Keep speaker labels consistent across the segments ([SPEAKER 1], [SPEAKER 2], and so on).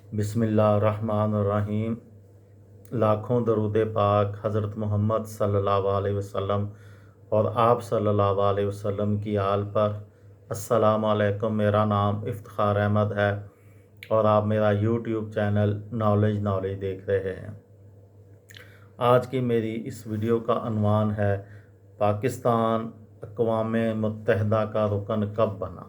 [SPEAKER 1] بسم اللہ الرحمن الرحیم۔ لاکھوں درود پاک حضرت محمد صلی اللہ علیہ وسلم اور آپ صلی اللہ علیہ وسلم کی آل پر۔ السلام علیکم، میرا نام افتخار احمد ہے اور آپ میرا یوٹیوب چینل نالج دیکھ رہے ہیں۔ آج کی میری اس ویڈیو کا عنوان ہے پاکستان اقوام متحدہ کا رکن کب بنا۔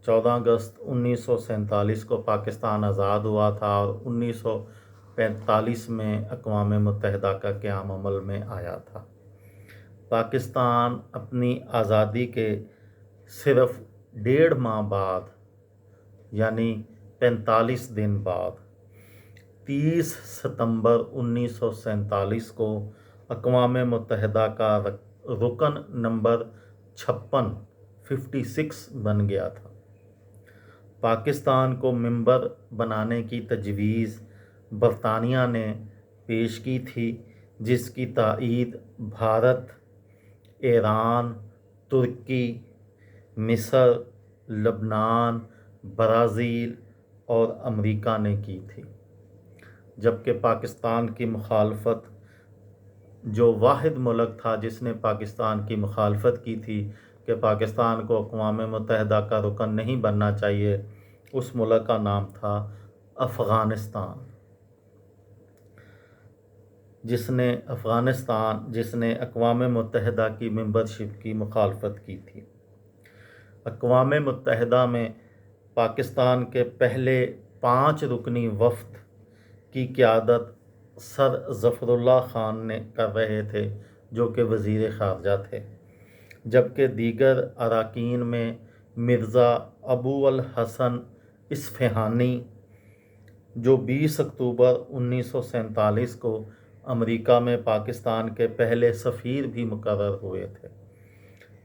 [SPEAKER 1] 14 اگست 1947 کو پاکستان آزاد ہوا تھا اور 1945 میں اقوام متحدہ کا قیام عمل میں آیا تھا۔ پاکستان اپنی آزادی کے صرف 1.5 ماہ بعد یعنی 45 دن بعد 30 ستمبر 1947 کو اقوام متحدہ کا رکن نمبر 56 بن گیا تھا۔ پاکستان کو ممبر بنانے کی تجویز برطانیہ نے پیش کی تھی، جس کی تائید بھارت، ایران، ترکی، مصر، لبنان، برازیل اور امریکہ نے کی تھی، جبکہ پاکستان کی مخالفت، جو واحد ملک تھا جس نے پاکستان کی مخالفت کی تھی کہ پاکستان کو اقوام متحدہ کا رکن نہیں بننا چاہیے، اس ملک کا نام تھا افغانستان، جس نے اقوام متحدہ کی ممبرشپ کی مخالفت کی تھی۔ اقوام متحدہ میں پاکستان کے پہلے 5 رکنی وفد کی قیادت سر ظفر اللہ خان نے کر رہے تھے، جو کہ وزیر خارجہ تھے، جبکہ دیگر اراکین میں مرزا ابو الحسن اصفہانی، جو 20 اکتوبر 1947 کو امریکہ میں پاکستان کے پہلے سفیر بھی مقرر ہوئے تھے،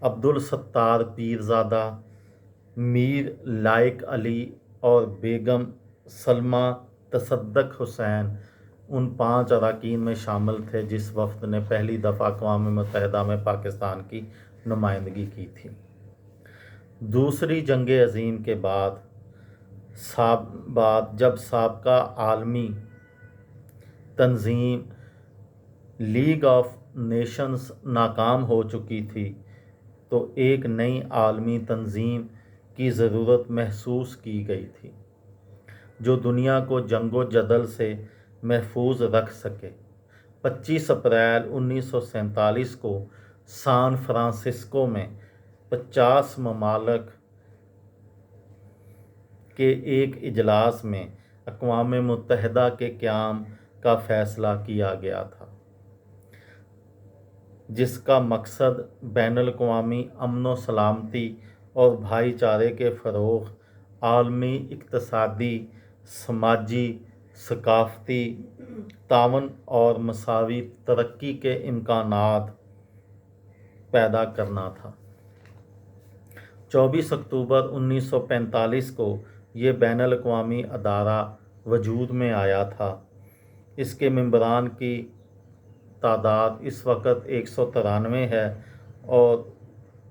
[SPEAKER 1] عبدالستار پیرزادہ، میر لائق علی اور بیگم سلمہ تصدق حسین ان 5 اراکین میں شامل تھے جس وفد نے پہلی دفعہ اقوام متحدہ میں پاکستان کی نمائندگی کی تھی۔ دوسری جنگ عظیم کے بعد جب سابقہ عالمی تنظیم لیگ آف نیشنز ناکام ہو چکی تھی، تو ایک نئی عالمی تنظیم کی ضرورت محسوس کی گئی تھی جو دنیا کو جنگ و جدل سے محفوظ رکھ سکے۔ 25 اپریل 1947 کو سان فرانسسکو میں 50 ممالک کے ایک اجلاس میں اقوام متحدہ کے قیام کا فیصلہ کیا گیا تھا، جس کا مقصد بین الاقوامی امن و سلامتی اور بھائی چارے کے فروغ، عالمی اقتصادی، سماجی، ثقافتی تعاون اور مساوی ترقی کے امکانات پیدا کرنا تھا۔ 24 اکتوبر 1945 کو یہ بین الاقوامی ادارہ وجود میں آیا تھا۔ اس کے ممبران کی تعداد اس وقت 193 ہے اور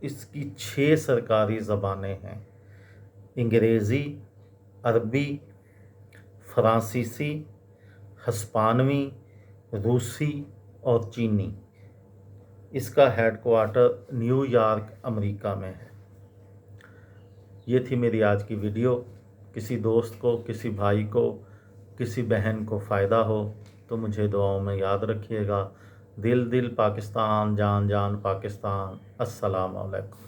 [SPEAKER 1] اس کی 6 سرکاری زبانیں ہیں: انگریزی، عربی، فرانسیسی، ہسپانوی، روسی اور چینی۔ اس کا ہیڈ کوارٹر نیو یارک، امریکہ میں ہے۔ یہ تھی میری آج کی ویڈیو۔ کسی دوست کو، کسی بھائی کو، کسی بہن کو فائدہ ہو تو مجھے دعاؤں میں یاد رکھیے گا۔ دل پاکستان، جان پاکستان۔ السلام علیکم۔